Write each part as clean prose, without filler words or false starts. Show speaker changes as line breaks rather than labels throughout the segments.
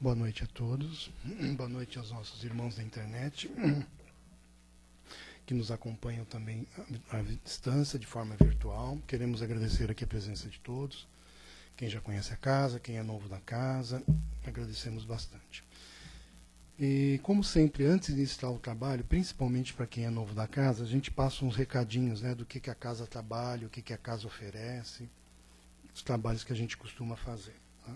Boa noite a todos, boa noite aos nossos irmãos da internet, que nos acompanham também à distância, de forma virtual. Queremos agradecer aqui a presença de todos, quem já conhece a casa, quem é novo da casa, agradecemos bastante. E, como sempre, antes de iniciar o trabalho, principalmente para quem é novo da casa, a gente passa uns recadinhos, né, do que a casa trabalha, o que a casa oferece, os trabalhos que a gente costuma fazer. Tá?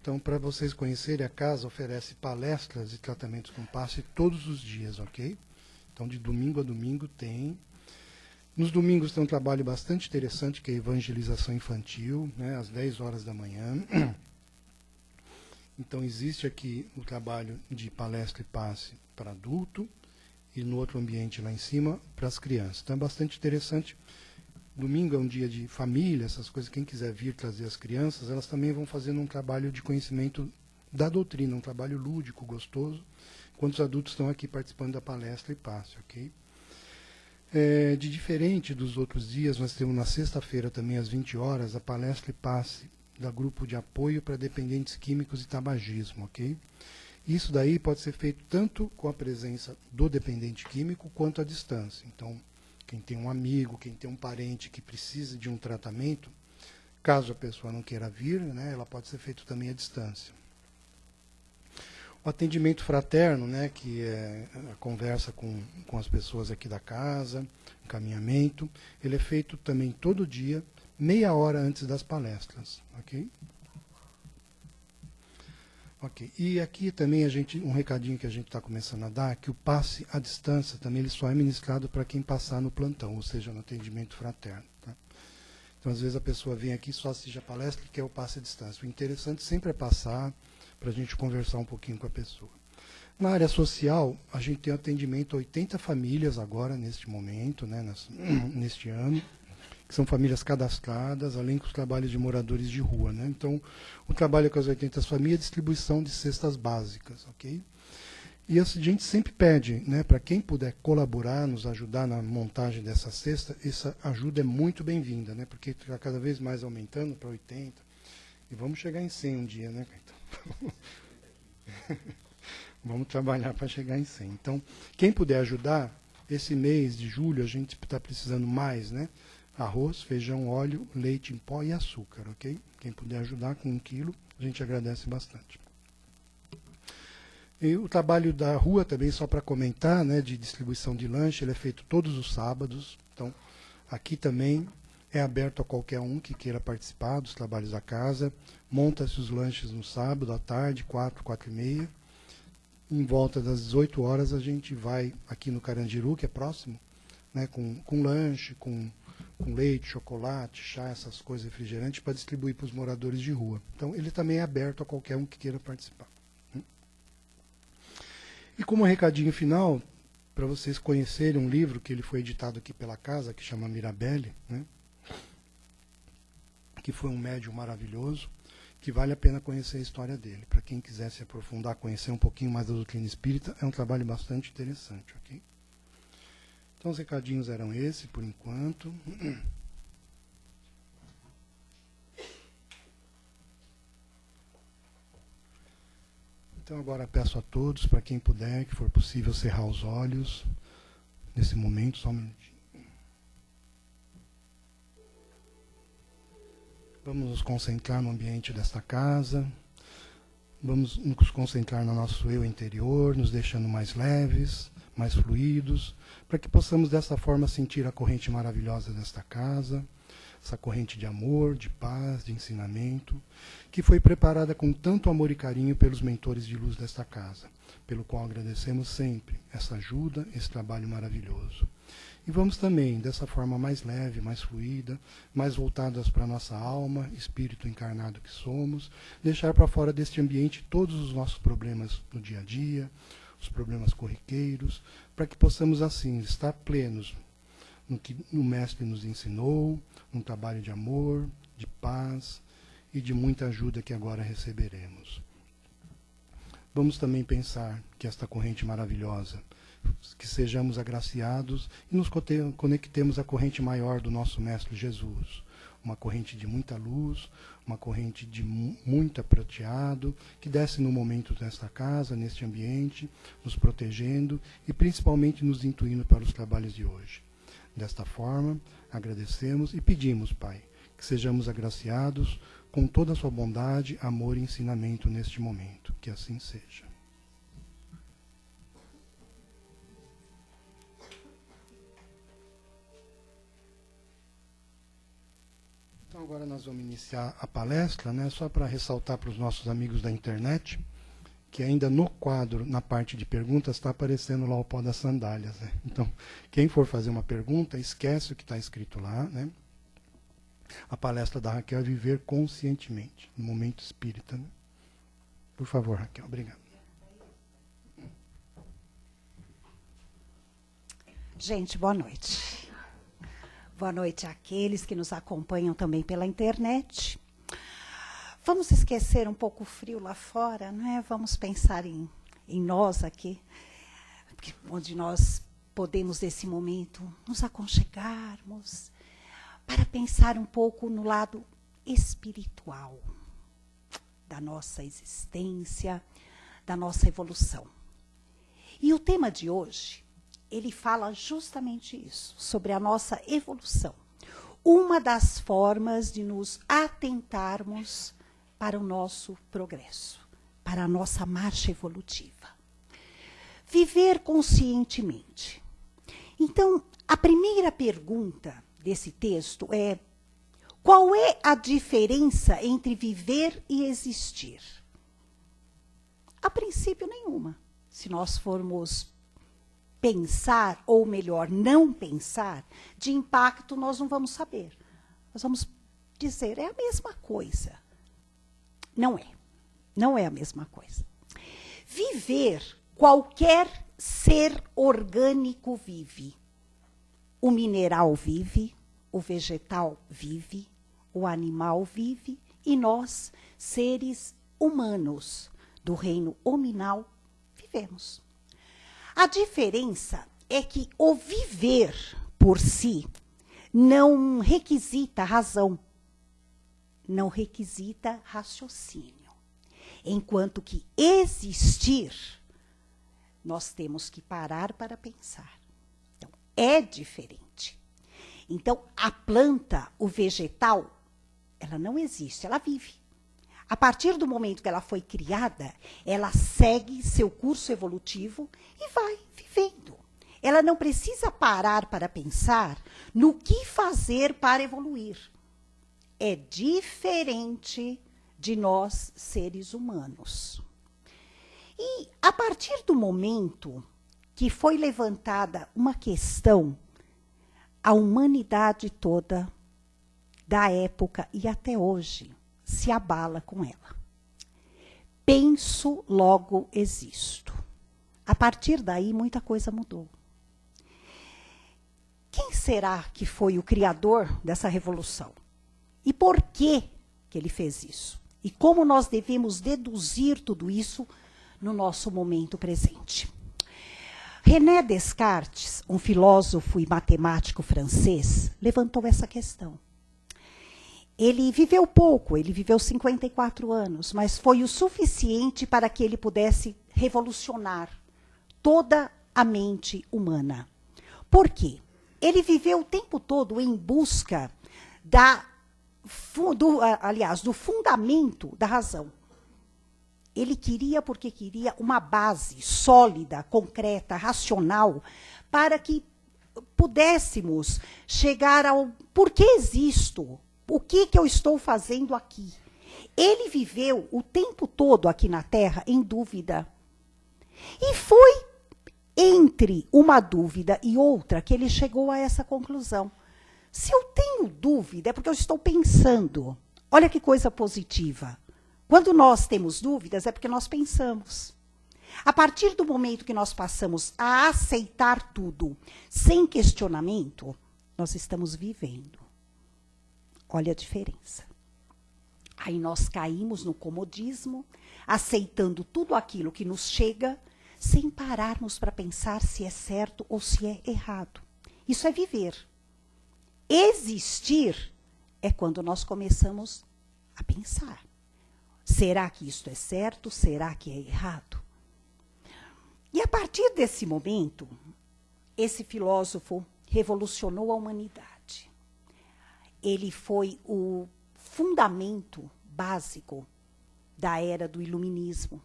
Então, para vocês conhecerem, a casa oferece palestras e tratamentos com passe todos os dias, ok? Então, de domingo a domingo tem. Nos domingos tem um trabalho bastante interessante, que é a evangelização infantil, né, às 10 horas da manhã. Então, existe aqui o trabalho de palestra e passe para adulto e no outro ambiente lá em cima para as crianças. Então, é bastante interessante. Domingo é um dia de família, essas coisas. Quem quiser vir trazer as crianças, elas também vão fazendo um trabalho de conhecimento da doutrina, um trabalho lúdico, gostoso, enquanto os adultos estão aqui participando da palestra e passe, ok? De diferente dos outros dias, nós temos na sexta-feira também às 20 horas a palestra e passe da grupo de apoio para dependentes químicos e tabagismo, ok? Isso daí pode ser feito tanto com a presença do dependente químico quanto à distância. Então, quem tem um amigo, quem tem um parente que precisa de um tratamento, caso a pessoa não queira vir, né, ela pode ser feito também à distância. O atendimento fraterno, né, que é a conversa com as pessoas aqui da casa, encaminhamento, ele é feito também todo dia, meia hora antes das palestras, ok? Ok, e aqui também um recadinho que a gente está começando a dar, que o passe à distância também ele só é ministrado para quem passar no plantão, ou seja, no atendimento fraterno. Tá? Então, às vezes a pessoa vem aqui, só assiste a palestra e quer o passe à distância. O interessante sempre é passar, para a gente conversar um pouquinho com a pessoa. Na área social, a gente tem atendimento a 80 famílias agora, neste momento, né, neste ano, que são famílias cadastradas, além dos trabalhos de moradores de rua. Né? Então, o trabalho com as 80 famílias é distribuição de cestas básicas. Ok? E a gente sempre pede, né, para quem puder colaborar, nos ajudar na montagem dessa cesta, essa ajuda é muito bem-vinda, né, porque está cada vez mais aumentando para 80. E vamos chegar em 100 um dia, né, Caetano? Vamos trabalhar para chegar em 100. Então, quem puder ajudar, esse mês de julho a gente está precisando mais, né? Arroz, feijão, óleo, leite em pó e açúcar, ok? Quem puder ajudar com 1 quilo, a gente agradece bastante. E o trabalho da rua também, só para comentar, né, de distribuição de lanche, ele é feito todos os sábados. Então, aqui também é aberto a qualquer um que queira participar dos trabalhos da casa. Monta-se os lanches no sábado, à tarde, 4, 4h30. Em volta das 18 horas, a gente vai aqui no Carandiru, que é próximo, né, com lanche, com leite, chocolate, chá, essas coisas, refrigerantes, para distribuir para os moradores de rua. Então, ele também é aberto a qualquer um que queira participar. E como recadinho final, para vocês conhecerem um livro que ele foi editado aqui pela casa, que chama Mirabelle, né? Que foi um médium maravilhoso, que vale a pena conhecer a história dele. Para quem quiser se aprofundar, conhecer um pouquinho mais da doutrina espírita, é um trabalho bastante interessante, ok? Então, os recadinhos eram esses, por enquanto. Então, agora peço a todos, para quem puder, que for possível, cerrar os olhos. Nesse momento, só um minutinho. Vamos nos concentrar no ambiente desta casa. Vamos nos concentrar no nosso eu interior, nos deixando mais leves, mais fluidos, para que possamos dessa forma sentir a corrente maravilhosa desta casa, essa corrente de amor, de paz, de ensinamento, que foi preparada com tanto amor e carinho pelos mentores de luz desta casa, pelo qual agradecemos sempre essa ajuda, esse trabalho maravilhoso. E vamos também, dessa forma mais leve, mais fluida, mais voltadas para a nossa alma, espírito encarnado que somos, deixar para fora deste ambiente todos os nossos problemas no dia a dia, os problemas corriqueiros, para que possamos assim estar plenos no que o Mestre nos ensinou, num trabalho de amor, de paz e de muita ajuda que agora receberemos. Vamos também pensar que esta corrente maravilhosa, que sejamos agraciados e nos conectemos à corrente maior do nosso Mestre Jesus, uma corrente de muita luz, uma corrente de muito prateado, que desce no momento desta casa, neste ambiente, nos protegendo e principalmente nos intuindo para os trabalhos de hoje. Desta forma, agradecemos e pedimos, Pai, que sejamos agraciados com toda a sua bondade, amor e ensinamento neste momento. Que assim seja. Então agora nós vamos iniciar a palestra, né? Só para ressaltar para os nossos amigos da internet, que ainda no quadro, na parte de perguntas, está aparecendo lá o pó das sandálias, né? Então, quem for fazer uma pergunta, esquece o que está escrito lá, né? A palestra da Raquel é Viver Conscientemente, no momento espírita, né? Por favor, Raquel, obrigado.
Gente, boa noite. Boa noite àqueles que nos acompanham também pela internet. Vamos esquecer um pouco o frio lá fora, né? Vamos pensar em nós aqui, onde nós podemos, nesse momento, nos aconchegarmos para pensar um pouco no lado espiritual da nossa existência, da nossa evolução. E o tema de hoje, ele fala justamente isso, sobre a nossa evolução. Uma das formas de nos atentarmos para o nosso progresso, para a nossa marcha evolutiva. Viver conscientemente. Então, a primeira pergunta desse texto é: qual é a diferença entre viver e existir? A princípio, nenhuma. Se nós formos pensar, ou melhor, não pensar, de impacto nós não vamos saber. Nós vamos dizer, é a mesma coisa. Não é. Não é a mesma coisa. Viver, qualquer ser orgânico vive. O mineral vive, o vegetal vive, o animal vive, e nós, seres humanos do reino hominal, vivemos. A diferença é que o viver por si não requisita razão, não requisita raciocínio. Enquanto que existir, nós temos que parar para pensar. Então, é diferente. Então, a planta, o vegetal, ela não existe, ela vive. A partir do momento que ela foi criada, ela segue seu curso evolutivo e vai vivendo. Ela não precisa parar para pensar no que fazer para evoluir. É diferente de nós, seres humanos. E a partir do momento que foi levantada uma questão, a humanidade toda, da época e até hoje, se abala com ela. Penso, logo existo. A partir daí, muita coisa mudou. Quem será que foi o criador dessa revolução? E por que ele fez isso? E como nós devemos deduzir tudo isso no nosso momento presente? René Descartes, um filósofo e matemático francês, levantou essa questão. Ele viveu pouco, ele viveu 54 anos, mas foi o suficiente para que ele pudesse revolucionar toda a mente humana. Por quê? Ele viveu o tempo todo em busca do fundamento da razão. Ele queria, porque queria uma base sólida, concreta, racional, para que pudéssemos chegar ao porquê existo. O que eu estou fazendo aqui? Ele viveu o tempo todo aqui na Terra em dúvida. E foi entre uma dúvida e outra que ele chegou a essa conclusão. Se eu tenho dúvida, é porque eu estou pensando. Olha que coisa positiva. Quando nós temos dúvidas, é porque nós pensamos. A partir do momento que nós passamos a aceitar tudo sem questionamento, nós estamos vivendo. Olha a diferença. Aí nós caímos no comodismo, aceitando tudo aquilo que nos chega, sem pararmos para pensar se é certo ou se é errado. Isso é viver. Existir é quando nós começamos a pensar. Será que isto é certo? Será que é errado? E a partir desse momento, esse filósofo revolucionou a humanidade. Ele foi o fundamento básico da era do iluminismo,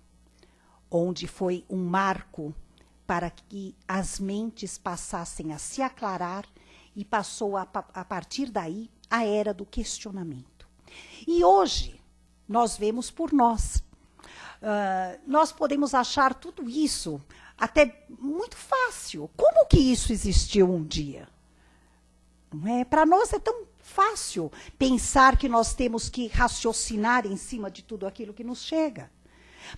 onde foi um marco para que as mentes passassem a se aclarar e passou a partir daí a era do questionamento. E hoje nós vemos por nós. Nós podemos achar tudo isso até muito fácil. Como que isso existiu um dia? Não é? Para nós é tão fácil pensar que nós temos que raciocinar em cima de tudo aquilo que nos chega.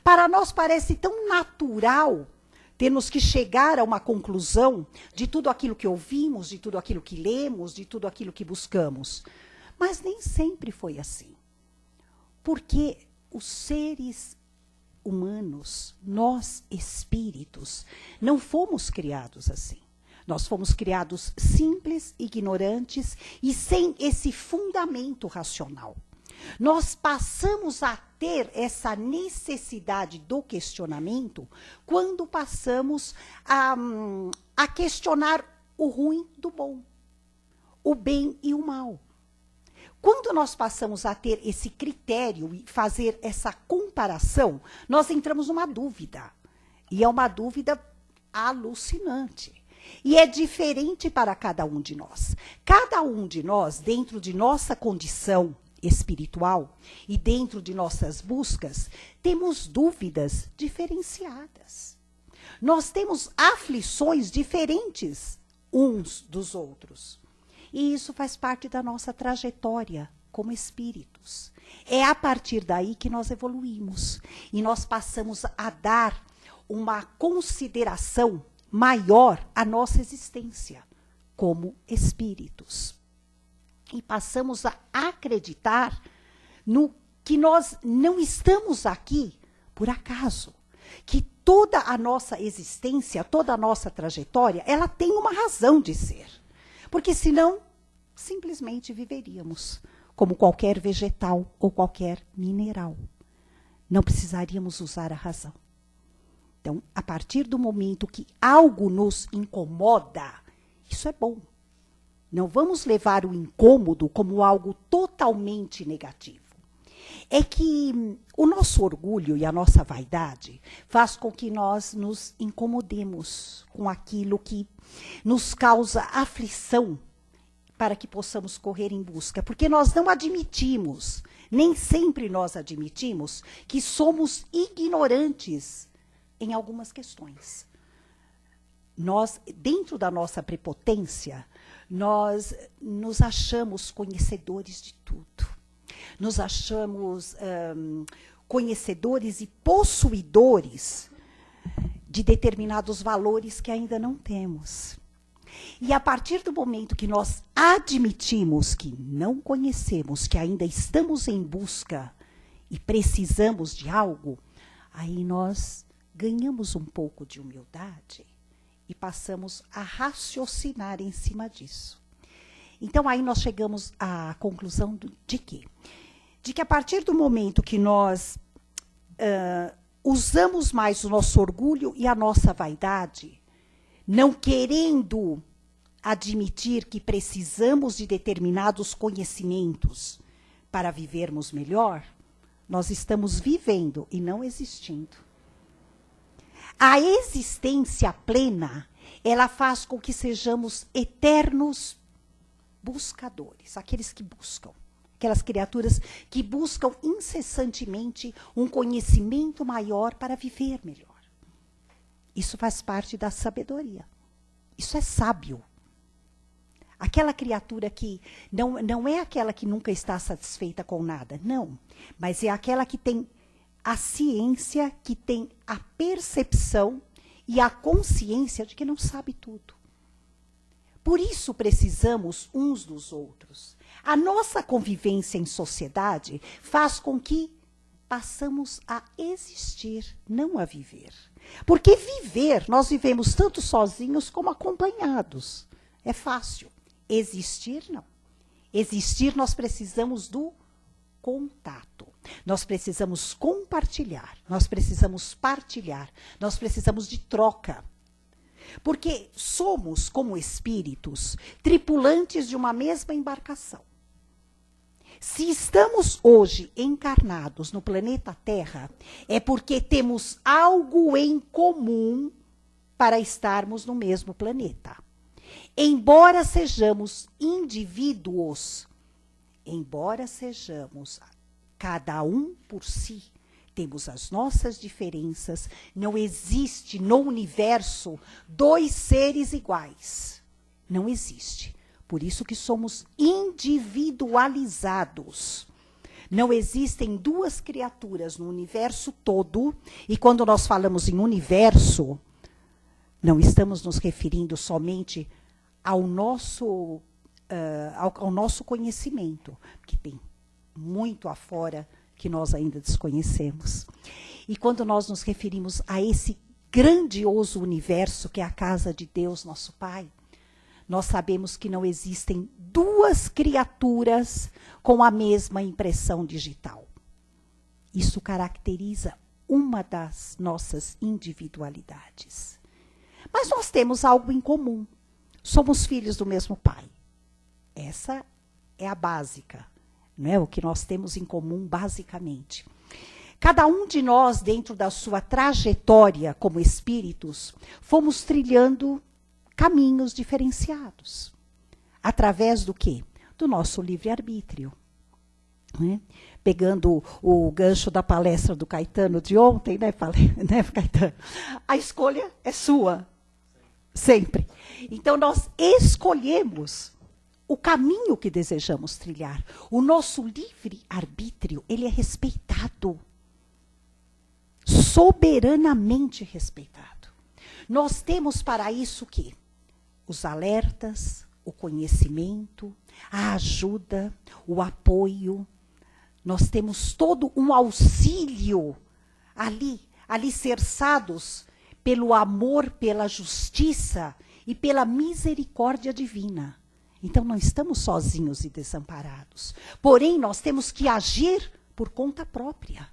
Para nós parece tão natural termos que chegar a uma conclusão de tudo aquilo que ouvimos, de tudo aquilo que lemos, de tudo aquilo que buscamos. Mas nem sempre foi assim. Porque os seres humanos, nós espíritos, não fomos criados assim. Nós fomos criados simples, ignorantes e sem esse fundamento racional. Nós passamos a ter essa necessidade do questionamento quando passamos a questionar o ruim do bom, o bem e o mal. Quando nós passamos a ter esse critério e fazer essa comparação, nós entramos numa dúvida. E é uma dúvida alucinante. E é diferente para cada um de nós. Cada um de nós, dentro de nossa condição espiritual e dentro de nossas buscas, temos dúvidas diferenciadas. Nós temos aflições diferentes uns dos outros. E isso faz parte da nossa trajetória como espíritos. É a partir daí que nós evoluímos. E nós passamos a dar uma consideração maior à nossa existência como espíritos. E passamos a acreditar no que nós não estamos aqui por acaso. Que toda a nossa existência, toda a nossa trajetória, ela tem uma razão de ser. Porque senão, simplesmente viveríamos como qualquer vegetal ou qualquer mineral. Não precisaríamos usar a razão. Então, a partir do momento que algo nos incomoda, isso é bom. Não vamos levar o incômodo como algo totalmente negativo. É que o nosso orgulho e a nossa vaidade faz com que nós nos incomodemos com aquilo que nos causa aflição para que possamos correr em busca. Porque nós não admitimos, nem sempre nós admitimos, que somos ignorantes em algumas questões. Nós, dentro da nossa prepotência, nós nos achamos conhecedores de tudo. Nos achamos conhecedores e possuidores de determinados valores que ainda não temos. E a partir do momento que nós admitimos que não conhecemos, que ainda estamos em busca e precisamos de algo, aí nós ganhamos um pouco de humildade e passamos a raciocinar em cima disso. Então, aí nós chegamos à conclusão de quê? De que a partir do momento que nós usamos mais o nosso orgulho e a nossa vaidade, não querendo admitir que precisamos de determinados conhecimentos para vivermos melhor, nós estamos vivendo e não existindo. A existência plena, ela faz com que sejamos eternos buscadores, aqueles que buscam, aquelas criaturas que buscam incessantemente um conhecimento maior para viver melhor. Isso faz parte da sabedoria. Isso é sábio. Aquela criatura que não é aquela que nunca está satisfeita com nada, não. Mas é aquela que tem a ciência, que tem a percepção e a consciência de que não sabe tudo. Por isso precisamos uns dos outros. A nossa convivência em sociedade faz com que passamos a existir, não a viver. Porque viver, nós vivemos tanto sozinhos como acompanhados. É fácil. Existir, não. existir, nós precisamos do contato. Nós precisamos compartilhar, nós precisamos partilhar, nós precisamos de troca. Porque somos, como espíritos, tripulantes de uma mesma embarcação. Se estamos hoje encarnados no planeta Terra, é porque temos algo em comum para estarmos no mesmo planeta. Embora sejamos indivíduos, embora sejamos cada um por si, temos as nossas diferenças, não existe no universo 2 seres iguais. Não existe. Por isso que somos individualizados. Não existem 2 criaturas no universo todo, e quando nós falamos em universo, não estamos nos referindo somente ao nosso conhecimento, que tem muito afora que nós ainda desconhecemos. E quando nós nos referimos a esse grandioso universo que é a casa de Deus, nosso Pai, nós sabemos que não existem 2 criaturas com a mesma impressão digital. Isso caracteriza uma das nossas individualidades. Mas nós temos algo em comum. Somos filhos do mesmo Pai. Essa é a básica, não é? O que nós temos em comum, basicamente. Cada um de nós, dentro da sua trajetória como espíritos, fomos trilhando caminhos diferenciados. Através do quê? Do nosso livre-arbítrio. Né? Pegando o gancho da palestra do Caetano de ontem, né, Caetano? A escolha é sua. Sempre. Então, nós escolhemos o caminho que desejamos trilhar. O nosso livre-arbítrio, ele é respeitado. Soberanamente respeitado. Nós temos para isso o quê? Os alertas, o conhecimento, a ajuda, o apoio. Nós temos todo um auxílio ali, alicerçados pelo amor, pela justiça e pela misericórdia divina. Então, não estamos sozinhos e desamparados. Porém, nós temos que agir por conta própria,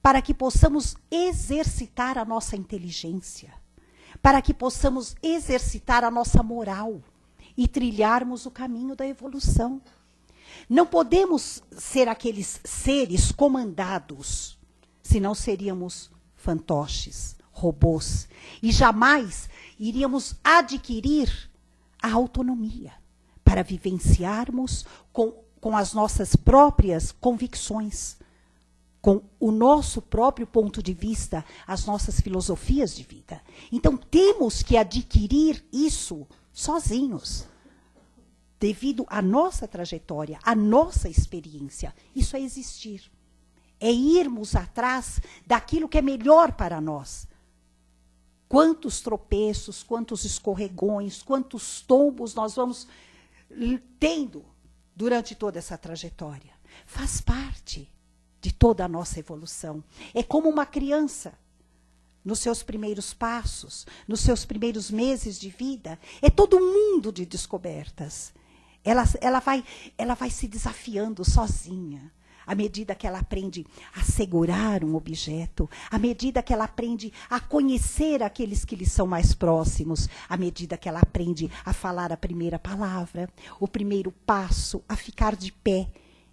para que possamos exercitar a nossa inteligência, para que possamos exercitar a nossa moral e trilharmos o caminho da evolução. Não podemos ser aqueles seres comandados, senão seríamos fantoches, robôs, e jamais iríamos adquirir a autonomia para vivenciarmos com as nossas próprias convicções, com o nosso próprio ponto de vista, as nossas filosofias de vida. Então, temos que adquirir isso sozinhos, devido à nossa trajetória, à nossa experiência. Isso é existir. É irmos atrás daquilo que é melhor para nós. Quantos tropeços, quantos escorregões, quantos tombos nós vamos tendo durante toda essa trajetória. Faz parte de toda a nossa evolução. É como uma criança, nos seus primeiros passos, nos seus primeiros meses de vida, é todo um mundo de descobertas. Ela vai se desafiando sozinha, à medida que ela aprende a segurar um objeto, à medida que ela aprende a conhecer aqueles que lhe são mais próximos, à medida que ela aprende a falar a primeira palavra, o primeiro passo, a ficar de pé.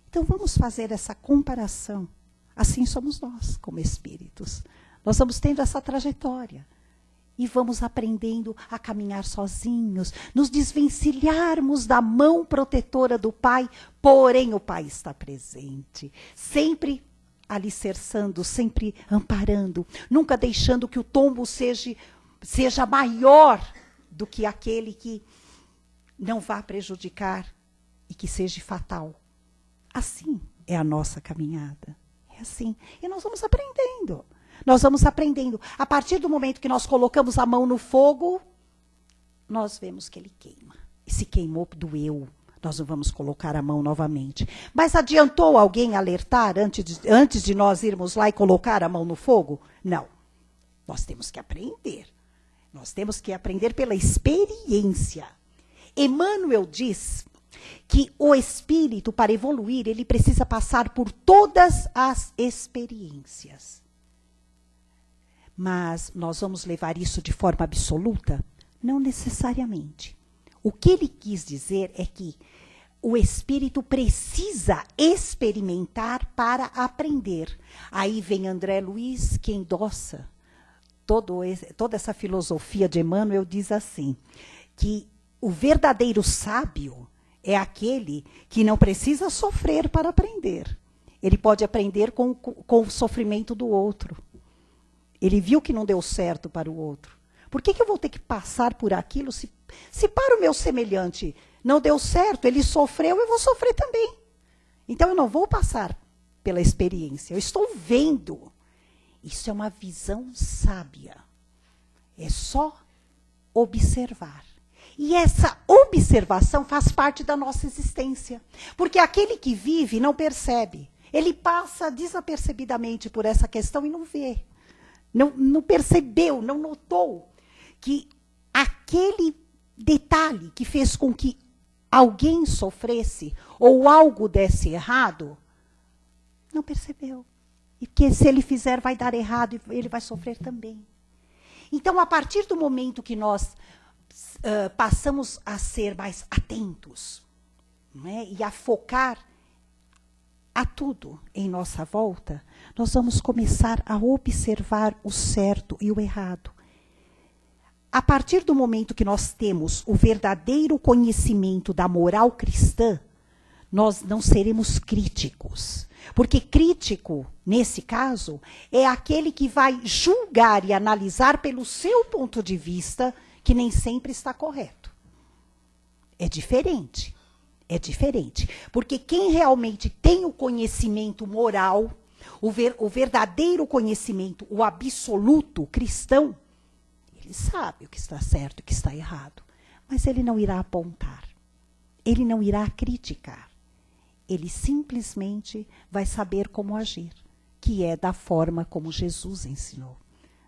Então, vamos fazer essa comparação. Assim somos nós, como espíritos. Nós vamos tendo essa trajetória. E vamos aprendendo a caminhar sozinhos, nos desvencilharmos da mão protetora do Pai, porém o Pai está presente, sempre alicerçando, sempre amparando, nunca deixando que o tombo seja maior do que aquele que não vá prejudicar e que seja fatal. Assim é a nossa caminhada. É assim. E nós vamos aprendendo. Nós vamos aprendendo. A partir do momento que nós colocamos a mão no fogo, nós vemos que ele queima. E se queimou, doeu. Nós não vamos colocar a mão novamente. Mas adiantou alguém alertar antes de nós irmos lá e colocar a mão no fogo? Não. Nós temos que aprender. Nós temos que aprender pela experiência. Emmanuel diz que o espírito, para evoluir, ele precisa passar por todas as experiências. Mas nós vamos levar isso de forma absoluta? Não necessariamente. O que ele quis dizer é que o espírito precisa experimentar para aprender. Aí vem André Luiz, que endossa toda essa filosofia de Emmanuel, diz assim, que o verdadeiro sábio é aquele que não precisa sofrer para aprender. Ele pode aprender com o sofrimento do outro. Ele viu que não deu certo para o outro. Por que eu vou ter que passar por aquilo se para o meu semelhante não deu certo, ele sofreu, eu vou sofrer também. Então eu não vou passar pela experiência, eu estou vendo. Isso é uma visão sábia. É só observar. E essa observação faz parte da nossa existência. Porque aquele que vive não percebe. Ele passa desapercebidamente por essa questão e não vê. Não percebeu, não notou que aquele detalhe que fez com que alguém sofresse ou algo desse errado, não percebeu. E que se ele fizer vai dar errado e ele vai sofrer também. Então, a partir do momento que nós passamos a ser mais atentos, né, e a focar a tudo em nossa volta, nós vamos começar a observar o certo e o errado. A partir do momento que nós temos o verdadeiro conhecimento da moral cristã, nós não seremos críticos. Porque crítico, nesse caso, é aquele que vai julgar e analisar pelo seu ponto de vista, que nem sempre está correto. É diferente. É diferente. Porque quem realmente tem o conhecimento moral, o verdadeiro conhecimento, o absoluto cristão, ele sabe o que está certo e o que está errado. Mas ele não irá apontar. Ele não irá criticar. Ele simplesmente vai saber como agir, que é da forma como Jesus ensinou,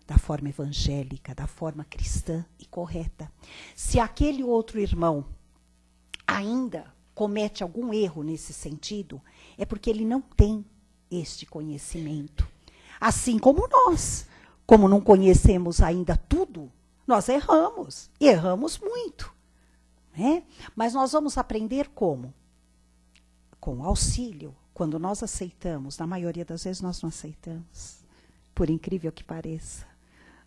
da forma evangélica, da forma cristã e correta. Se aquele outro irmão ainda comete algum erro nesse sentido, é porque ele não tem este conhecimento. Assim como nós, como não conhecemos ainda tudo, nós erramos, e erramos muito. Né? Mas nós vamos aprender como? Com auxílio, quando nós aceitamos, na maioria das vezes nós não aceitamos, por incrível que pareça.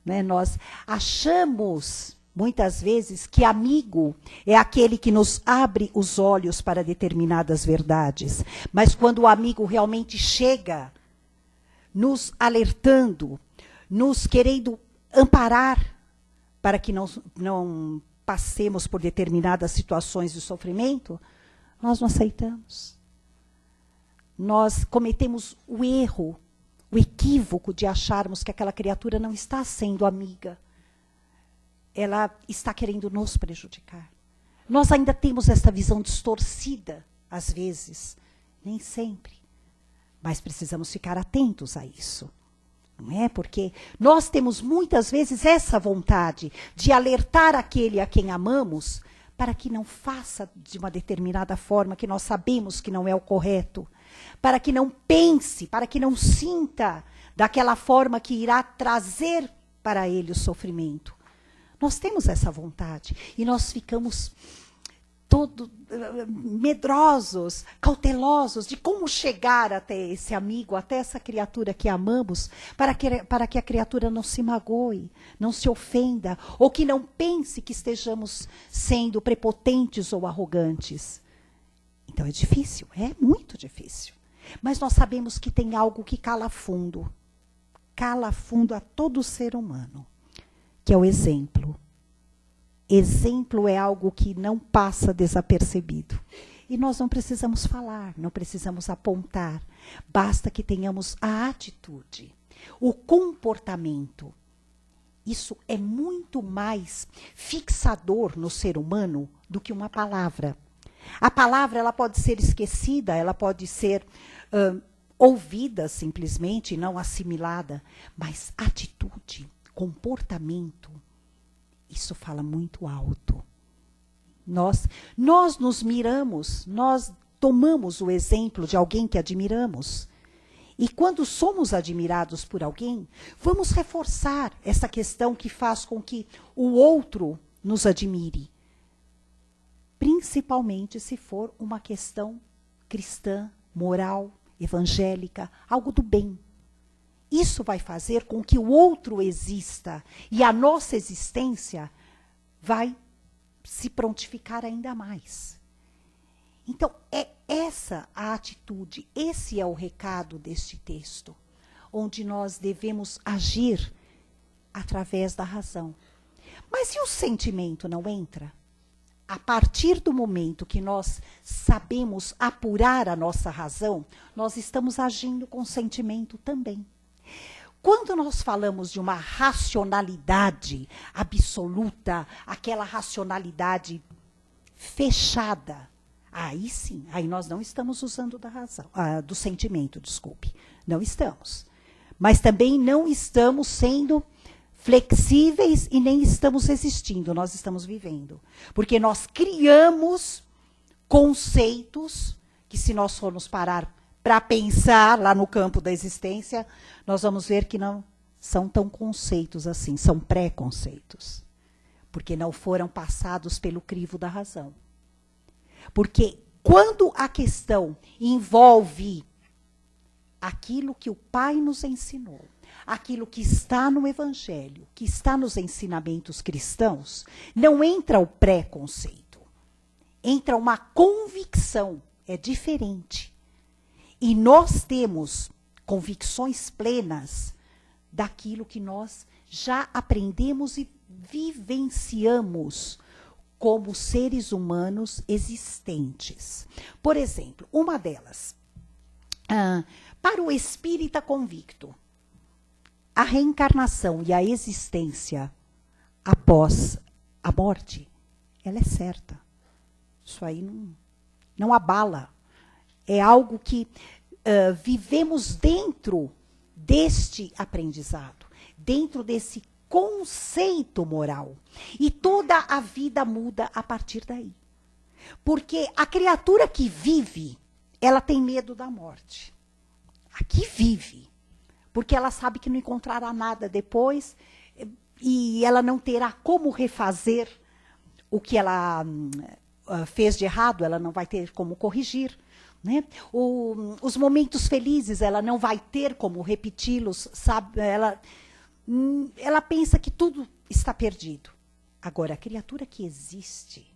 Né? Nós achamos, muitas vezes, que amigo é aquele que nos abre os olhos para determinadas verdades. Mas quando o amigo realmente chega, nos alertando, nos querendo amparar, para que não passemos por determinadas situações de sofrimento, nós não aceitamos. Nós cometemos o erro, o equívoco de acharmos que aquela criatura não está sendo amiga. Ela está querendo nos prejudicar. Nós ainda temos essa visão distorcida, às vezes, nem sempre. Mas precisamos ficar atentos a isso. Não é? Porque nós temos muitas vezes essa vontade de alertar aquele a quem amamos para que não faça de uma determinada forma que nós sabemos que não é o correto. Para que não pense, para que não sinta daquela forma que irá trazer para ele o sofrimento. Nós temos essa vontade e nós ficamos todos medrosos, cautelosos de como chegar até esse amigo, até essa criatura que amamos, para que a criatura não se magoe, não se ofenda, ou que não pense que estejamos sendo prepotentes ou arrogantes. Então é difícil, é muito difícil. Mas nós sabemos que tem algo que cala fundo a todo ser humano, que é o exemplo. Exemplo é algo que não passa desapercebido. E nós não precisamos falar, não precisamos apontar. Basta que tenhamos a atitude, o comportamento. Isso é muito mais fixador no ser humano do que uma palavra. A palavra ela pode ser esquecida, ela pode ser ouvida simplesmente, não assimilada. Mas atitude, comportamento, isso fala muito alto. Nós nos miramos, nós tomamos o exemplo de alguém que admiramos. E quando somos admirados por alguém, vamos reforçar essa questão que faz com que o outro nos admire. Principalmente se for uma questão cristã, moral, evangélica, algo do bem. Isso vai fazer com que o outro exista e a nossa existência vai se prontificar ainda mais. Então, é essa a atitude, esse é o recado deste texto, onde nós devemos agir através da razão. Mas se o sentimento não entra? A partir do momento que nós sabemos apurar a nossa razão, nós estamos agindo com sentimento também. Quando nós falamos de uma racionalidade absoluta, aquela racionalidade fechada, aí sim, aí nós não estamos usando da razão, do sentimento, desculpe. Não estamos. Mas também não estamos sendo flexíveis e nem estamos existindo, nós estamos vivendo. Porque nós criamos conceitos que, se nós formos parar para pensar lá no campo da existência, nós vamos ver que não são tão conceitos assim, são pré-conceitos. Porque não foram passados pelo crivo da razão. Porque quando a questão envolve aquilo que o Pai nos ensinou, aquilo que está no Evangelho, que está nos ensinamentos cristãos, não entra o pré-conceito. Entra uma convicção, é diferente. E nós temos convicções plenas daquilo que nós já aprendemos e vivenciamos como seres humanos existentes. Por exemplo, uma delas, para o espírita convicto, a reencarnação e a existência após a morte, ela é certa. Isso aí não abala. É algo que vivemos dentro deste aprendizado, dentro desse conceito moral. E toda a vida muda a partir daí. Porque a criatura que vive, ela tem medo da morte. Aqui vive. Porque ela sabe que não encontrará nada depois e ela não terá como refazer o que ela fez de errado, ela não vai ter como corrigir. Né? Os momentos felizes, ela não vai ter como repeti-los, sabe? Ela pensa que tudo está perdido. Agora, a criatura que existe,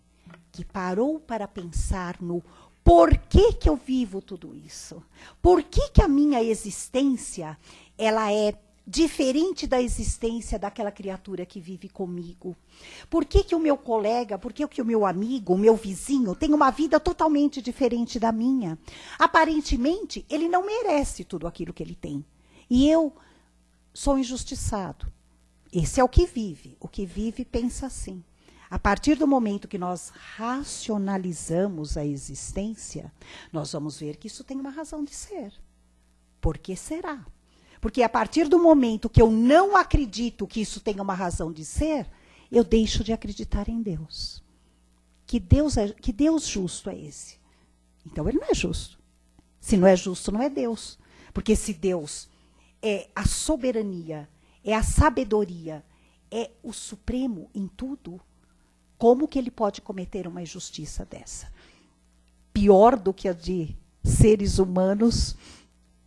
que parou para pensar no porquê que eu vivo tudo isso, por que a minha existência ela é diferente da existência daquela criatura que vive comigo, por que o meu colega, por que o meu amigo, o meu vizinho tem uma vida totalmente diferente da minha? Aparentemente, ele não merece tudo aquilo que ele tem. E eu sou injustiçado. Esse é o que vive pensa assim. A partir do momento que nós racionalizamos a existência, nós vamos ver que isso tem uma razão de ser. Por que será? Porque a partir do momento que eu não acredito que isso tenha uma razão de ser, eu deixo de acreditar em Deus. Que Deus justo é esse? Então ele não é justo. Se não é justo, não é Deus. Porque se Deus é a soberania, é a sabedoria, é o supremo em tudo, como que ele pode cometer uma injustiça dessa? Pior do que a de seres humanos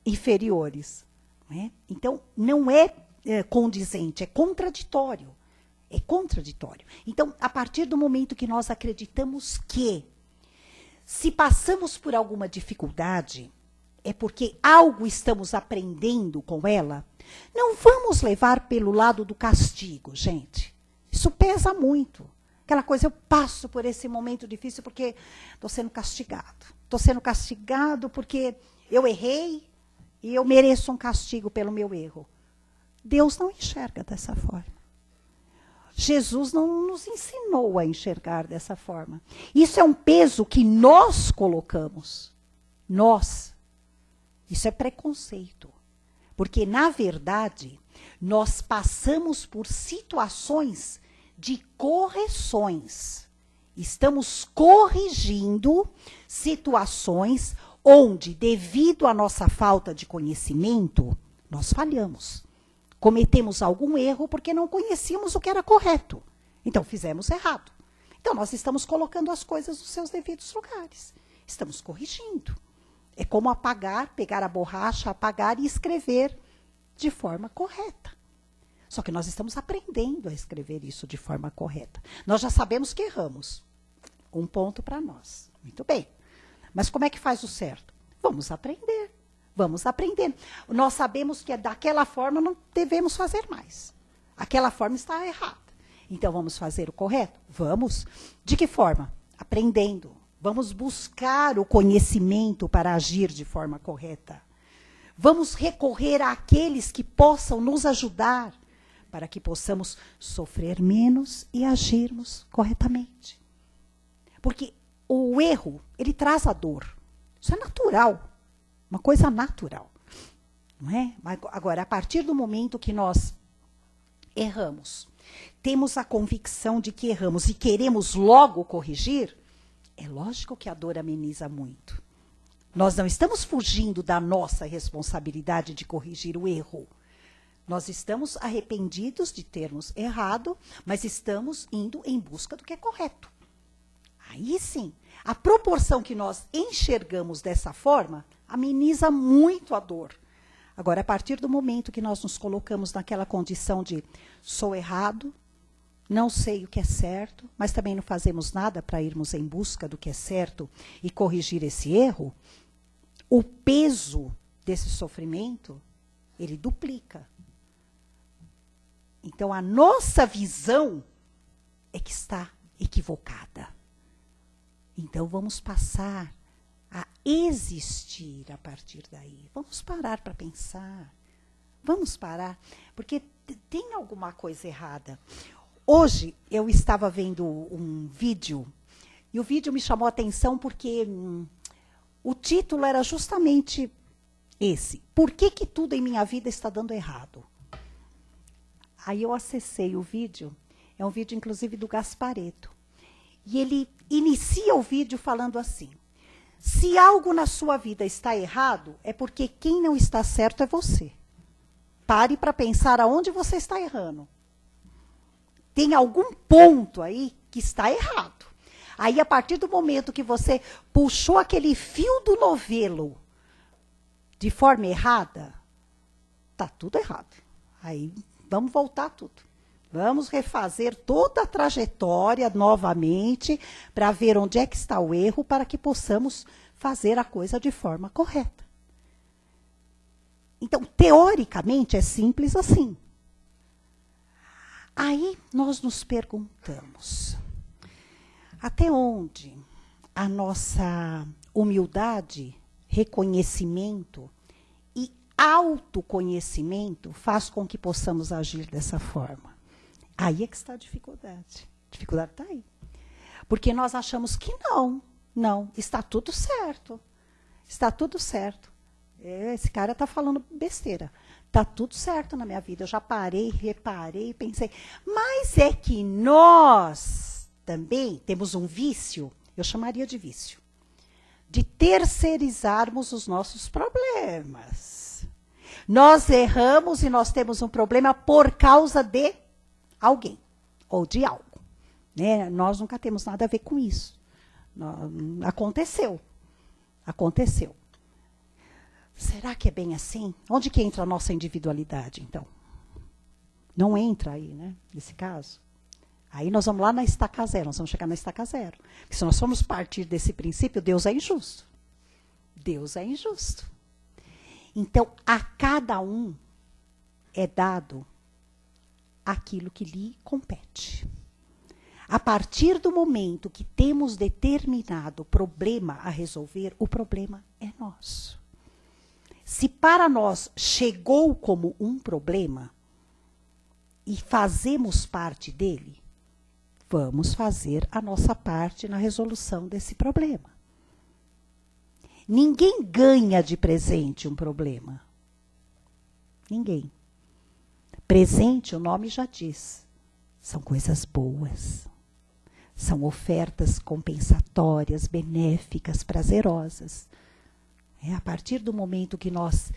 inferiores. Não é? Então, não é condizente, é contraditório. É contraditório. Então, a partir do momento que nós acreditamos que, se passamos por alguma dificuldade, é porque algo estamos aprendendo com ela, não vamos levar pelo lado do castigo, gente. Isso pesa muito. Aquela coisa, eu passo por esse momento difícil porque estou sendo castigado. Estou sendo castigado porque eu errei e eu mereço um castigo pelo meu erro. Deus não enxerga dessa forma. Jesus não nos ensinou a enxergar dessa forma. Isso é um peso que nós colocamos. Nós. Isso é preconceito. Porque, na verdade, nós passamos por situações de correções. Estamos corrigindo situações onde, devido à nossa falta de conhecimento, nós falhamos. Cometemos algum erro porque não conhecíamos o que era correto. Então, fizemos errado. Então, nós estamos colocando as coisas nos seus devidos lugares. Estamos corrigindo. É como apagar, pegar a borracha, apagar e escrever de forma correta. Só que nós estamos aprendendo a escrever isso de forma correta. Nós já sabemos que erramos. Um ponto para nós. Muito bem. Mas como é que faz o certo? Vamos aprender. Vamos aprendendo. Nós sabemos que daquela forma não devemos fazer mais. Aquela forma está errada. Então, vamos fazer o correto? Vamos. De que forma? Aprendendo. Vamos buscar o conhecimento para agir de forma correta. Vamos recorrer àqueles que possam nos ajudar para que possamos sofrer menos e agirmos corretamente. Porque o erro, ele traz a dor. Isso é natural. Uma coisa natural. Não é? Agora, a partir do momento que nós erramos, temos a convicção de que erramos e queremos logo corrigir, é lógico que a dor ameniza muito. Nós não estamos fugindo da nossa responsabilidade de corrigir o erro. Nós estamos arrependidos de termos errado, mas estamos indo em busca do que é correto. Aí sim, a proporção que nós enxergamos dessa forma ameniza muito a dor. Agora, a partir do momento que nós nos colocamos naquela condição de sou errado, não sei o que é certo, mas também não fazemos nada para irmos em busca do que é certo e corrigir esse erro, o peso desse sofrimento, ele duplica. Então, a nossa visão é que está equivocada. Então, vamos passar a existir a partir daí. Vamos parar para pensar. Vamos parar, porque tem alguma coisa errada. Hoje, eu estava vendo um vídeo, e o vídeo me chamou a atenção porque o título era justamente esse. Por que que tudo em minha vida está dando errado? Aí eu acessei o vídeo, é um vídeo inclusive do Gasparetto. E ele inicia o vídeo falando assim: se algo na sua vida está errado, é porque quem não está certo é você. Pare para pensar aonde você está errando. Tem algum ponto aí que está errado. Aí, a partir do momento que você puxou aquele fio do novelo de forma errada, está tudo errado. Aí, vamos voltar tudo. Vamos refazer toda a trajetória novamente para ver onde é que está o erro para que possamos fazer a coisa de forma correta. Então, teoricamente, é simples assim. Aí, nós nos perguntamos, até onde a nossa humildade, reconhecimento e autoconhecimento faz com que possamos agir dessa forma? Aí é que está a dificuldade. A dificuldade está aí. Porque nós achamos que não, está tudo certo. Está tudo certo. Esse cara está falando besteira. Está tudo certo na minha vida. Eu já parei, reparei, pensei. Mas é que nós também temos um vício, eu chamaria de vício, de terceirizarmos os nossos problemas. Nós erramos e nós temos um problema por causa de alguém ou de algo. Né? Nós nunca temos nada a ver com isso. Aconteceu. Aconteceu. Será que é bem assim? Onde que entra a nossa individualidade, então? Não entra aí, né? Nesse caso. Aí nós vamos lá na estaca zero, nós vamos chegar na estaca zero. Porque se nós formos partir desse princípio, Deus é injusto. Deus é injusto. Então, a cada um é dado aquilo que lhe compete. A partir do momento que temos determinado problema a resolver, o problema é nosso. Se para nós chegou como um problema e fazemos parte dele, vamos fazer a nossa parte na resolução desse problema. Ninguém ganha de presente um problema. Ninguém. Presente, o nome já diz, são coisas boas. São ofertas compensatórias, benéficas, prazerosas. A partir do momento que nós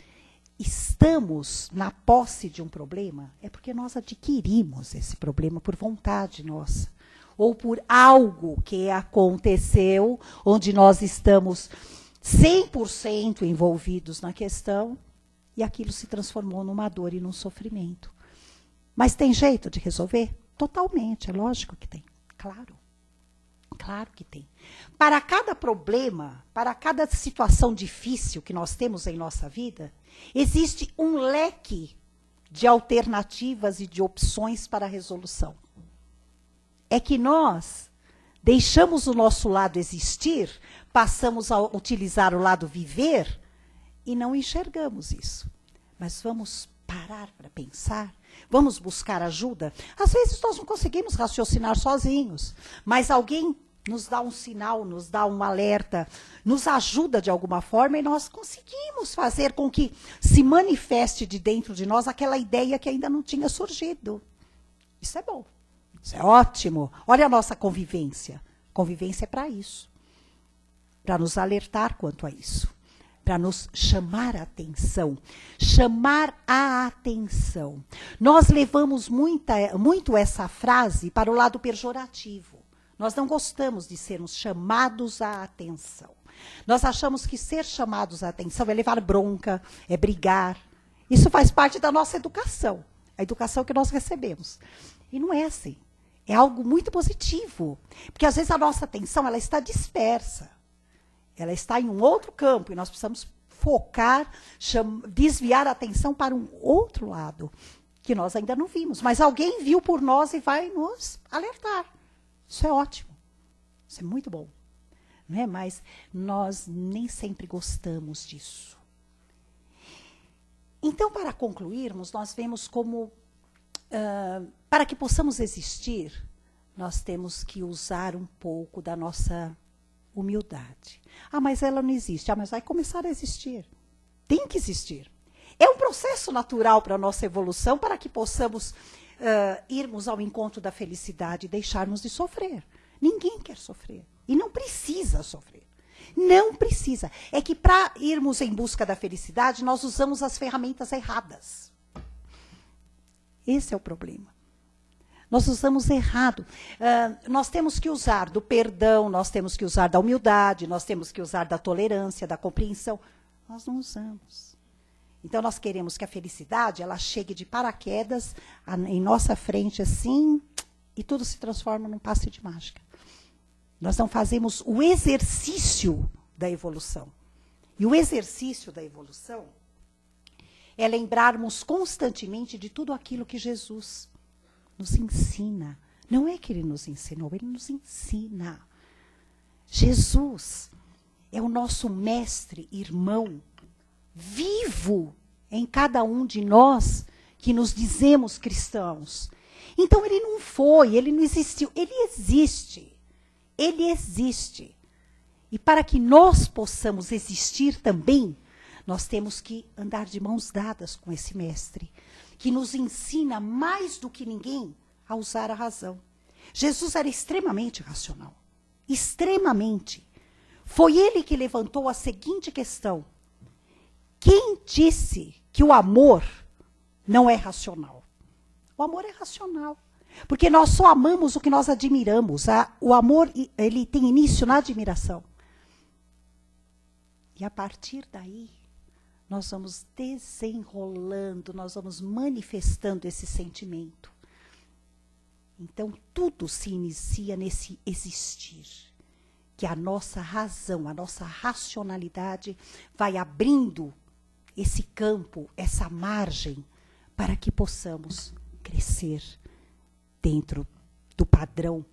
estamos na posse de um problema, é porque nós adquirimos esse problema por vontade nossa. Ou por algo que aconteceu, onde nós estamos 100% envolvidos na questão, e aquilo se transformou numa dor e num sofrimento. Mas tem jeito de resolver? Totalmente, é lógico que tem. Claro. Claro que tem. Para cada problema, para cada situação difícil que nós temos em nossa vida, existe um leque de alternativas e de opções para a resolução. É que nós deixamos o nosso lado existir, passamos a utilizar o lado viver e não enxergamos isso. Mas vamos parar para pensar, vamos buscar ajuda. Às vezes nós não conseguimos raciocinar sozinhos, mas alguém nos dá um sinal, nos dá um alerta, nos ajuda de alguma forma e nós conseguimos fazer com que se manifeste de dentro de nós aquela ideia que ainda não tinha surgido. Isso é bom, isso é ótimo. Olha a nossa convivência. Convivência é para isso, para nos alertar quanto a isso, para nos chamar a atenção. Chamar a atenção. Nós levamos muito essa frase para o lado pejorativo. Nós não gostamos de sermos chamados à atenção. Nós achamos que ser chamados à atenção é levar bronca, é brigar. Isso faz parte da nossa educação, a educação que nós recebemos. E não é assim. É algo muito positivo. Porque às vezes a nossa atenção ela está dispersa. Ela está em um outro campo e nós precisamos focar, desviar a atenção para um outro lado, que nós ainda não vimos. Mas alguém viu por nós e vai nos alertar. Isso é ótimo, isso é muito bom, não é? Mas nós nem sempre gostamos disso. Então, para concluirmos, nós vemos como, para que possamos existir, nós temos que usar um pouco da nossa humildade. Ah, mas ela não existe. Ah, mas vai começar a existir. Tem que existir. É um processo natural para a nossa evolução, para que possamos irmos ao encontro da felicidade e deixarmos de sofrer. Ninguém quer sofrer. E não precisa sofrer. Não precisa. É que para irmos em busca da felicidade, nós usamos as ferramentas erradas. Esse é o problema. Nós usamos errado. Nós temos que usar do perdão, nós temos que usar da humildade, nós temos que usar da tolerância, da compreensão. Nós não usamos. Então, nós queremos que a felicidade ela chegue de paraquedas em nossa frente, assim, e tudo se transforma num passe de mágica. Nós não fazemos o exercício da evolução. E o exercício da evolução é lembrarmos constantemente de tudo aquilo que Jesus nos ensina. Não é que ele nos ensinou, ele nos ensina. Jesus é o nosso mestre, irmão, vivo em cada um de nós que nos dizemos cristãos. Então ele não foi, ele não existiu, ele existe. Ele existe. E para que nós possamos existir também, nós temos que andar de mãos dadas com esse mestre, que nos ensina mais do que ninguém a usar a razão. Jesus era extremamente racional. Extremamente. Foi ele que levantou a seguinte questão: quem disse que o amor não é racional? O amor é racional. Porque nós só amamos o que nós admiramos. O amor, ele tem início na admiração. E a partir daí, nós vamos desenrolando, nós vamos manifestando esse sentimento. Então, tudo se inicia nesse existir. Que a nossa razão, a nossa racionalidade vai abrindo esse campo, essa margem, para que possamos crescer dentro do padrão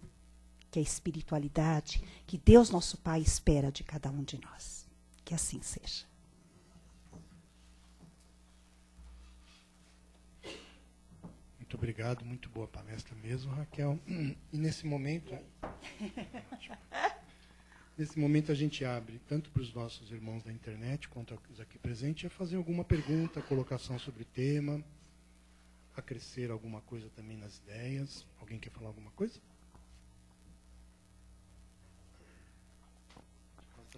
que é a espiritualidade, que Deus nosso Pai espera de cada um de nós. Que assim seja.
Muito obrigado, muito boa palestra mesmo, Raquel. E nesse momento, a gente abre tanto para os nossos irmãos da internet quanto os aqui presentes a fazer alguma pergunta, colocação sobre o tema, a crescer alguma coisa também nas ideias. Alguém quer falar alguma coisa?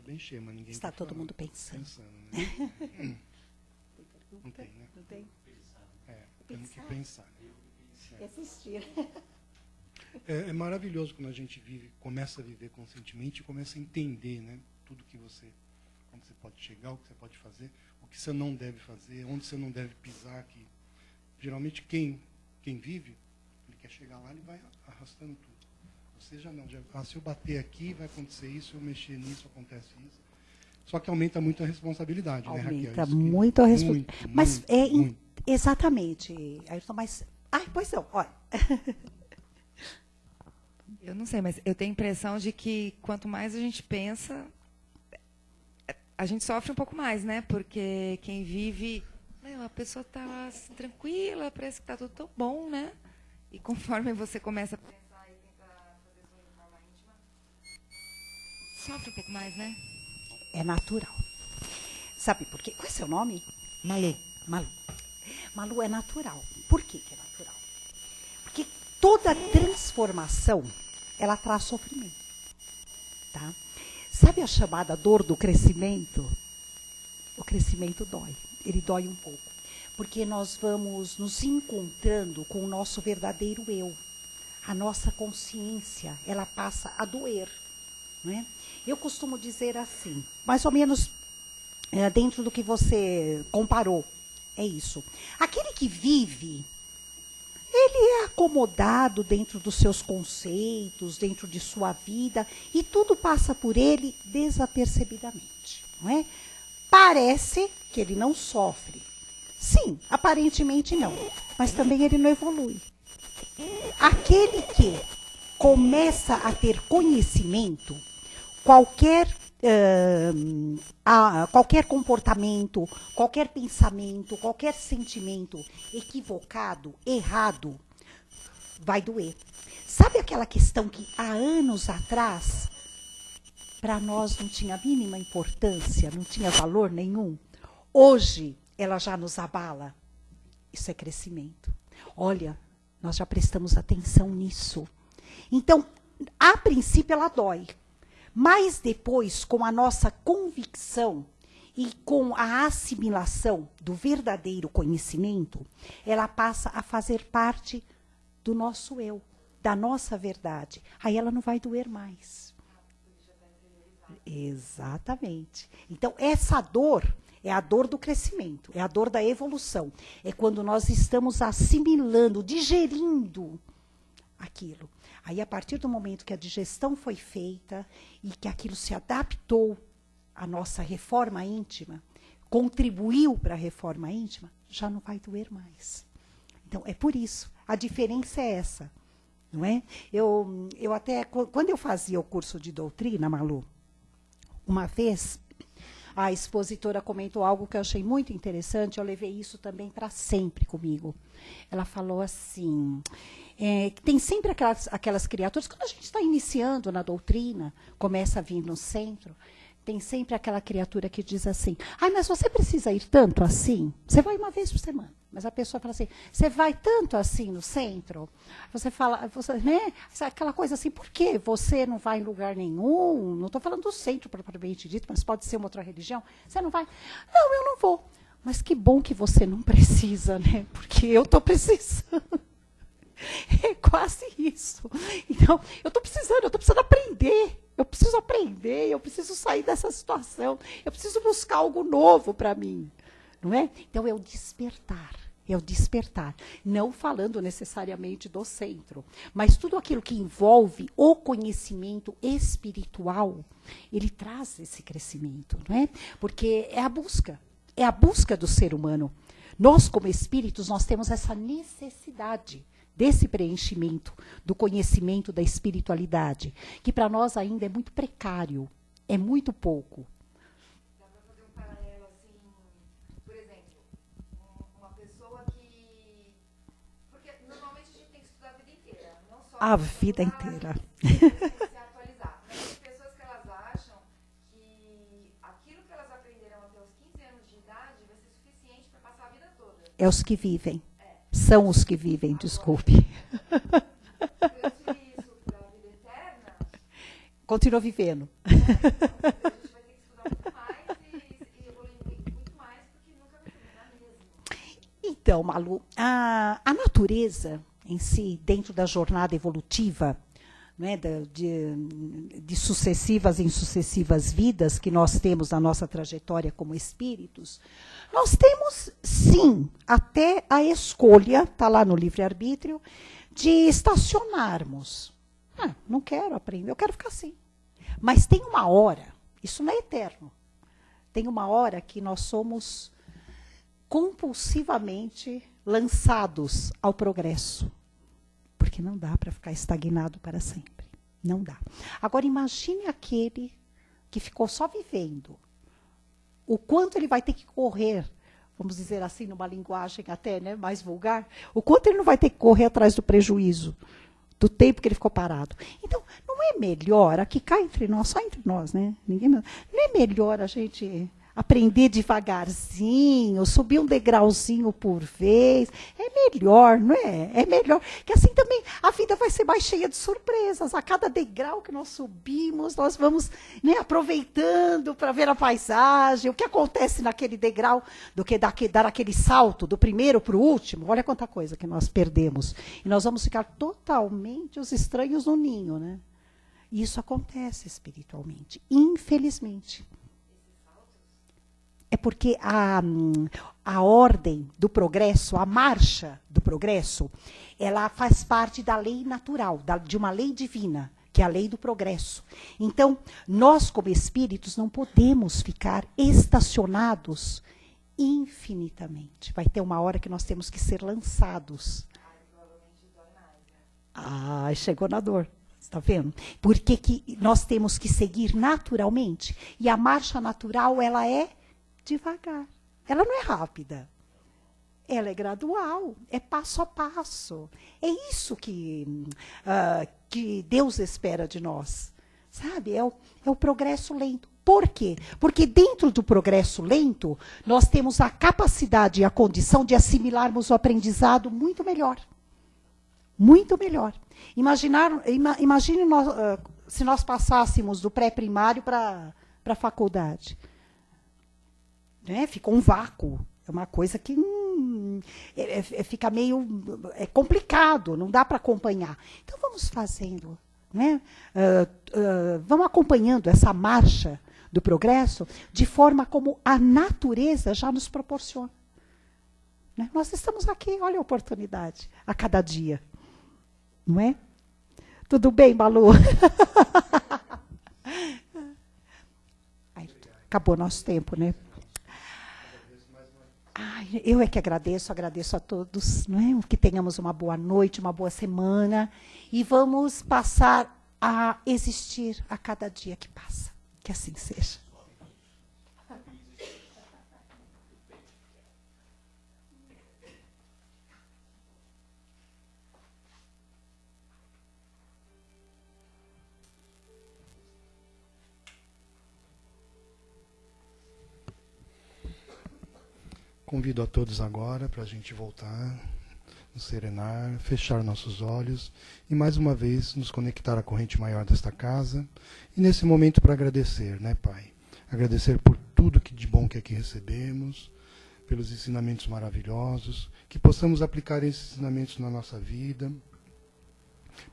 bem cheia, mas ninguém
Está
quer
todo
falar.
mundo pensando.
Né? Não tem, né?
Não tem?
Temos que pensar.
E assistir.
É maravilhoso quando a gente começa a viver conscientemente e começa a entender, né, tudo que onde você pode chegar, o que você pode fazer, o que você não deve fazer, onde você não deve pisar. Que geralmente quem vive, ele quer chegar lá, ele vai arrastando tudo. Você já não, se eu bater aqui, vai acontecer isso, se eu mexer nisso, acontece isso. Só que aumenta muito a responsabilidade, né, Raquel?
Aumenta muito a responsabilidade. Mas
muito.
Exatamente, Ayrton, mas... pois não, olha.
Eu não sei, mas eu tenho a impressão de que quanto mais a gente pensa, a gente sofre um pouco mais, né? Porque quem vive, a pessoa está tranquila, parece que está tudo tão bom, né? E conforme você começa a pensar e tentar fazer isso de forma íntima, sofre um pouco mais, né?
É natural. Sabe por quê? Qual é seu nome?
Malu.
Malu. Malu é natural. Por que que é natural? Porque toda transformação, ela traz sofrimento. Tá? Sabe a chamada dor do crescimento? O crescimento dói. Ele dói um pouco. Porque nós vamos nos encontrando com o nosso verdadeiro eu. A nossa consciência, ela passa a doer. Não é? Eu costumo dizer assim, mais ou menos dentro do que você comparou. É isso. Aquele que vive, ele é acomodado dentro dos seus conceitos, dentro de sua vida, e tudo passa por ele desapercebidamente. Não é? Parece que ele não sofre. Sim, aparentemente não, mas também ele não evolui. Aquele que começa a ter conhecimento, qualquer comportamento, qualquer pensamento, qualquer sentimento equivocado, errado, vai doer. Sabe aquela questão que há anos atrás, para nós não tinha a mínima importância, não tinha valor nenhum? Hoje, ela já nos abala. Isso é crescimento. Olha, nós já prestamos atenção nisso. Então, a princípio ela dói. Mas depois, com a nossa convicção e com a assimilação do verdadeiro conhecimento, ela passa a fazer parte do nosso eu, da nossa verdade. Aí ela não vai doer mais. Exatamente. Então, essa dor é a dor do crescimento, é a dor da evolução. É quando nós estamos assimilando, digerindo aquilo. Aí, a partir do momento que a digestão foi feita e que aquilo se adaptou à nossa reforma íntima, contribuiu para a reforma íntima, já não vai doer mais. Então, é por isso. A diferença é essa. Não é? Eu até, quando eu fazia o curso de doutrina, Malu, uma vez, a expositora comentou algo que eu achei muito interessante, eu levei isso também para sempre comigo. Ela falou assim, que tem sempre aquelas criaturas, quando a gente está iniciando na doutrina, começa a vir no centro, tem sempre aquela criatura que diz assim, mas você precisa ir tanto assim? Você vai uma vez por semana. Mas a pessoa fala assim, você vai tanto assim no centro? Você fala, né? Aquela coisa assim, por quê? Você não vai em lugar nenhum? Não estou falando do centro propriamente dito, mas pode ser uma outra religião. Você não vai? Não, eu não vou. Mas que bom que você não precisa, né? Porque eu estou precisando. É quase isso. Então, eu estou precisando aprender. Eu preciso sair dessa situação. Eu preciso buscar algo novo para mim. Não é? Então, é o despertar. Não falando necessariamente do centro, mas tudo aquilo que envolve o conhecimento espiritual, ele traz esse crescimento, não é? Porque é a busca do ser humano. Nós, como espíritos, nós temos essa necessidade desse preenchimento, do conhecimento da espiritualidade, que para nós ainda é muito precário, é muito pouco.
Dá para fazer um paralelo assim, por exemplo, uma pessoa que... Porque normalmente a gente tem que estudar a vida inteira, não só...
A vida inteira.
Se atualizar. Mas tem pessoas que elas acham que aquilo que elas aprenderam até os 15 anos de idade vai ser suficiente para passar a vida toda.
É os que vivem. São os que vivem, desculpe.
Transferir isso para a vida eterna...
Continua vivendo.
A gente vai ter que
Então, Malu, a natureza em si, dentro da jornada evolutiva, né, de sucessivas em sucessivas vidas que nós temos na nossa trajetória como espíritos, nós temos, sim, até a escolha, está lá no livre-arbítrio, de estacionarmos. Não quero aprender, eu quero ficar assim. Mas tem uma hora, isso não é eterno, tem uma hora que nós somos compulsivamente lançados ao progresso. Porque não dá para ficar estagnado para sempre. Não dá. Agora, imagine aquele que ficou só vivendo. O quanto ele vai ter que correr, vamos dizer assim, numa linguagem até, né, mais vulgar, o quanto ele não vai ter que correr atrás do prejuízo, do tempo que ele ficou parado. Então, não é melhor, aqui cá entre nós, só entre nós, né? Não é melhor a gente aprender devagarzinho, subir um degrauzinho por vez. É melhor, não é? É melhor. Que assim também a vida vai ser mais cheia de surpresas. A cada degrau que nós subimos, nós vamos, né, aproveitando para ver a paisagem, o que acontece naquele degrau, do que dar aquele salto do primeiro para o último. Olha quanta coisa que nós perdemos. E nós vamos ficar totalmente os estranhos no ninho, né? E isso acontece espiritualmente, infelizmente. É porque a ordem do progresso, a marcha do progresso, ela faz parte da lei natural, de uma lei divina, que é a lei do progresso. Então, nós como espíritos não podemos ficar estacionados infinitamente. Vai ter uma hora que nós temos que ser lançados. Chegou na dor. Está vendo? Porque que nós temos que seguir naturalmente. E a marcha natural, ela é devagar. Ela não é rápida. Ela é gradual, é passo a passo. É isso que Deus espera de nós. Sabe? É o progresso lento. Por quê? Porque dentro do progresso lento, nós temos a capacidade e a condição de assimilarmos o aprendizado muito melhor. Muito melhor. Imagine se nós passássemos do pré-primário para a faculdade. Né? Ficou um vácuo. É uma coisa que fica meio complicado, não dá para acompanhar. Então, vamos fazendo, né? Vamos acompanhando essa marcha do progresso de forma como a natureza já nos proporciona. Né? Nós estamos aqui, olha a oportunidade, a cada dia. Não é? Tudo bem, Malu? Acabou nosso tempo, né? Eu é que agradeço a todos, não é? Que tenhamos uma boa noite, uma boa semana e vamos passar a existir a cada dia que passa. Que assim seja.
Convido a todos agora para a gente voltar, nos serenar, fechar nossos olhos e mais uma vez nos conectar à corrente maior desta casa. E nesse momento para agradecer, né, Pai? Agradecer por tudo que de bom que aqui recebemos, pelos ensinamentos maravilhosos, que possamos aplicar esses ensinamentos na nossa vida,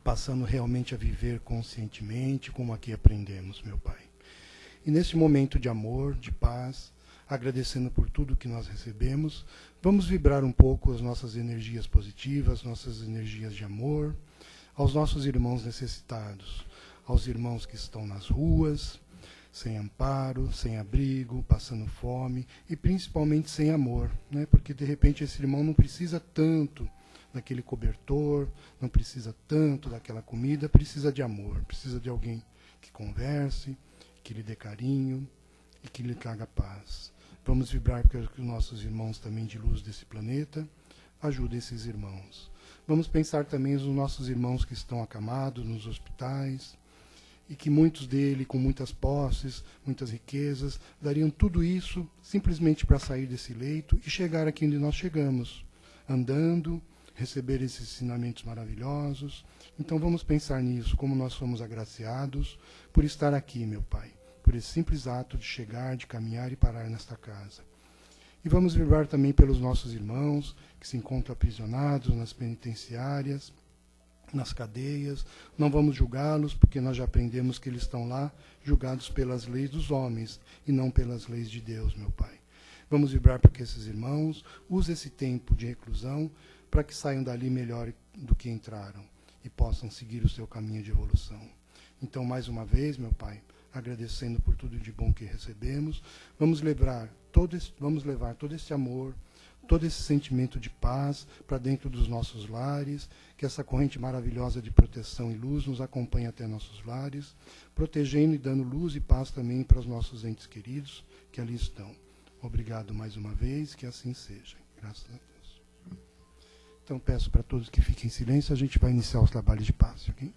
passando realmente a viver conscientemente como aqui aprendemos, meu Pai. E nesse momento de amor, de paz, agradecendo por tudo que nós recebemos, vamos vibrar um pouco as nossas energias positivas, nossas energias de amor, aos nossos irmãos necessitados, aos irmãos que estão nas ruas, sem amparo, sem abrigo, passando fome e principalmente sem amor, né? Porque de repente esse irmão não precisa tanto daquele cobertor, não precisa tanto daquela comida, precisa de amor, precisa de alguém que converse, que lhe dê carinho e que lhe traga paz. Vamos vibrar para que os nossos irmãos também de luz desse planeta ajudem esses irmãos. Vamos pensar também nos nossos irmãos que estão acamados nos hospitais e que muitos deles, com muitas posses, muitas riquezas, dariam tudo isso simplesmente para sair desse leito e chegar aqui onde nós chegamos, andando, receber esses ensinamentos maravilhosos. Então vamos pensar nisso, como nós somos agraciados por estar aqui, meu Pai, por esse simples ato de chegar, de caminhar e parar nesta casa. E vamos vibrar também pelos nossos irmãos que se encontram aprisionados nas penitenciárias, nas cadeias. Não vamos julgá-los, porque nós já aprendemos que eles estão lá julgados pelas leis dos homens e não pelas leis de Deus, meu Pai. Vamos vibrar para que esses irmãos usem esse tempo de reclusão para que saiam dali melhor do que entraram e possam seguir o seu caminho de evolução. Então, mais uma vez, meu Pai, agradecendo por tudo de bom que recebemos, vamos levar todo esse amor, todo esse sentimento de paz para dentro dos nossos lares, que essa corrente maravilhosa de proteção e luz nos acompanhe até nossos lares, protegendo e dando luz e paz também para os nossos entes queridos que ali estão. Obrigado mais uma vez, que assim seja. Graças a Deus. Então peço para todos que fiquem em silêncio, a gente vai iniciar os trabalhos de passe, ok?